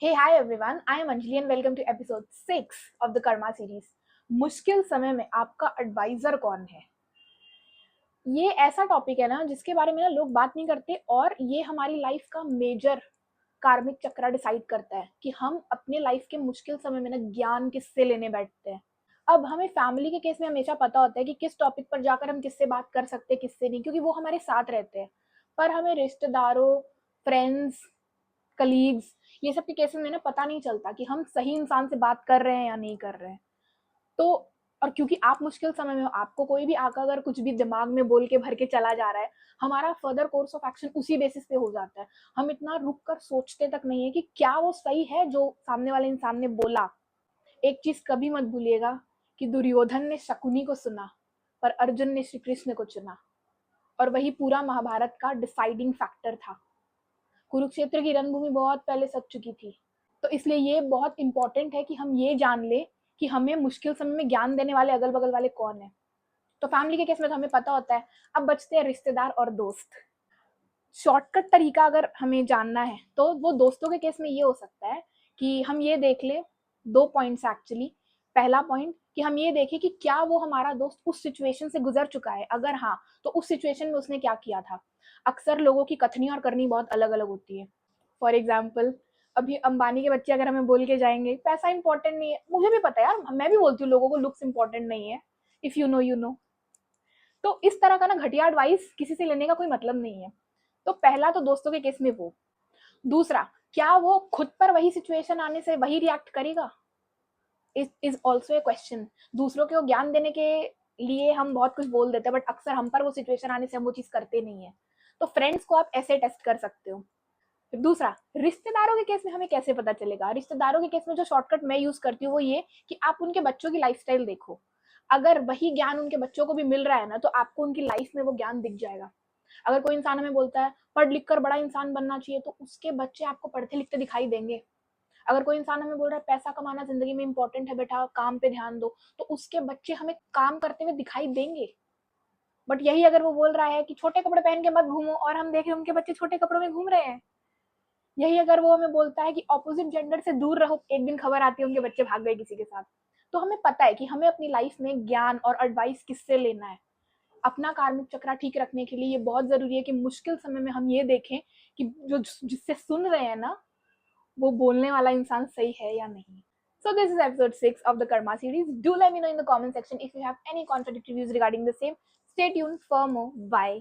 Hey, hi everyone. I am Anjali and welcome to episode 6 of the Karma series. मुश्किल समय में आपका adviser कौन है? ये ऐसा टॉपिक है ना जिसके बारे में ना लोग बात नहीं करते और ये हमारी लाइफ का मेजर कार्मिक चक्रा डिसाइड करता है कि हम अपने लाइफ के मुश्किल समय में ना ज्ञान किससे लेने बैठते हैं। अब हमें फैमिली के केस में हमेशा पता होता है कि किस टॉपिक पर जाकर हम किससे बात कर सकते हैं, किससे नहीं, क्योंकि वो हमारे साथ रहते हैं। पर हमें रिश्तेदारों, फ्रेंड्स, कलीग्स, ये सब के केसेस में ना पता नहीं चलता कि हम सही इंसान से बात कर रहे हैं या नहीं कर रहे हैं। तो और क्योंकि आप मुश्किल समय में हो, आपको कोई भी आकर अगर कुछ भी दिमाग में बोल के भर के चला जा रहा है, हमारा फर्दर कोर्स ऑफ एक्शन उसी बेसिस पे हो जाता है। हम इतना रुक कर सोचते तक नहीं है कि क्या वो सही है जो सामने वाले इंसान ने बोला। एक चीज कभी मत भूलिएगा कि दुर्योधन ने शकुनी को सुना पर अर्जुन ने श्री कृष्ण को चुना, और वही पूरा महाभारत का डिसाइडिंग फैक्टर था। कुरुक्षेत्र की रणभूमि बहुत पहले सज चुकी थी। तो इसलिए ये बहुत इंपॉर्टेंट है कि हम ये जान ले कि हमें मुश्किल समय में ज्ञान देने वाले अगल बगल वाले कौन है। तो फैमिली के केस में तो हमें पता होता है। अब बचते हैं रिश्तेदार और दोस्त। शॉर्टकट तरीका अगर हमें जानना है तो वो दोस्तों के केस में ये हो सकता है कि हम ये देख ले, दो पॉइंट्स एक्चुअली। पहला पॉइंट कि हम ये देखें कि क्या वो हमारा दोस्त उस सिचुएशन से गुजर चुका है, अगर हाँ तो उस सिचुएशन में उसने क्या किया था। अक्सर लोगों की कथनी और करनी बहुत अलग अलग होती है। फॉर एग्जाम्पल, अभी अंबानी के बच्चे अगर हमें बोल के जाएंगे पैसा इंपॉर्टेंट नहीं है, मुझे भी पता है यार, मैं भी बोलती हूँ लोगों को लुक्स इंपॉर्टेंट नहीं है, if you know you know. तो इस तरह का ना घटिया एडवाइस किसी से लेने का कोई मतलब नहीं है। तो पहला तो दोस्तों के केस में वो। दूसरा, क्या वो खुद पर वही सिचुएशन आने से वही रिएक्ट करेगा, इज ऑल्सो ए क्वेश्चन। दूसरों को ज्ञान देने के लिए हम बहुत कुछ बोल देते हैं, बट अक्सर हम पर वो सिचुएशन आने से हम वो चीज करते नहीं है। तो फ्रेंड्स को आप ऐसे टेस्ट कर सकते हो। फिर दूसरा, रिश्तेदारों के केस में हमें कैसे पता चलेगा। रिश्तेदारों के केस में जो शॉर्टकट मैं यूज करती हूँ वो ये कि आप उनके बच्चों की लाइफस्टाइल देखो। अगर वही ज्ञान उनके बच्चों को भी मिल रहा है ना, तो आपको उनकी लाइफ में वो ज्ञान दिख जाएगा। अगर कोई इंसान हमें बोलता है पढ़ लिख कर बड़ा इंसान बनना चाहिए, तो उसके बच्चे आपको पढ़ते लिखते दिखाई देंगे। अगर कोई इंसान हमें बोल रहा है पैसा कमाना जिंदगी में इंपॉर्टेंट है बेटा, काम पे ध्यान दो, तो उसके बच्चे हमें काम करते हुए दिखाई देंगे। बट यही अगर वो बोल रहा है कि छोटे कपड़े पहन के मत घूमो, और हम देख रहे हैं उनके बच्चे छोटे कपड़ों में घूम रहे हैं। यही अगर वो हमें बोलता है कि ऑपोजिट जेंडर से दूर रहो, एक दिन खबर आती है उनके बच्चे भाग गए किसी के साथ। तो हमें पता है कि हमें अपनी लाइफ में ज्ञान और एडवाइस किससे लेना है। अपना कार्मिक चक्रा ठीक रखने के लिए ये बहुत जरूरी है कि मुश्किल समय में हम ये देखें कि जो जिससे सुन रहे हैं ना, वो बोलने वाला इंसान सही है या नहीं। So this is episode 6 of the Karma series. Do let me know in the comment section if you have any contradictory views regarding the same. Stay tuned for more. Bye.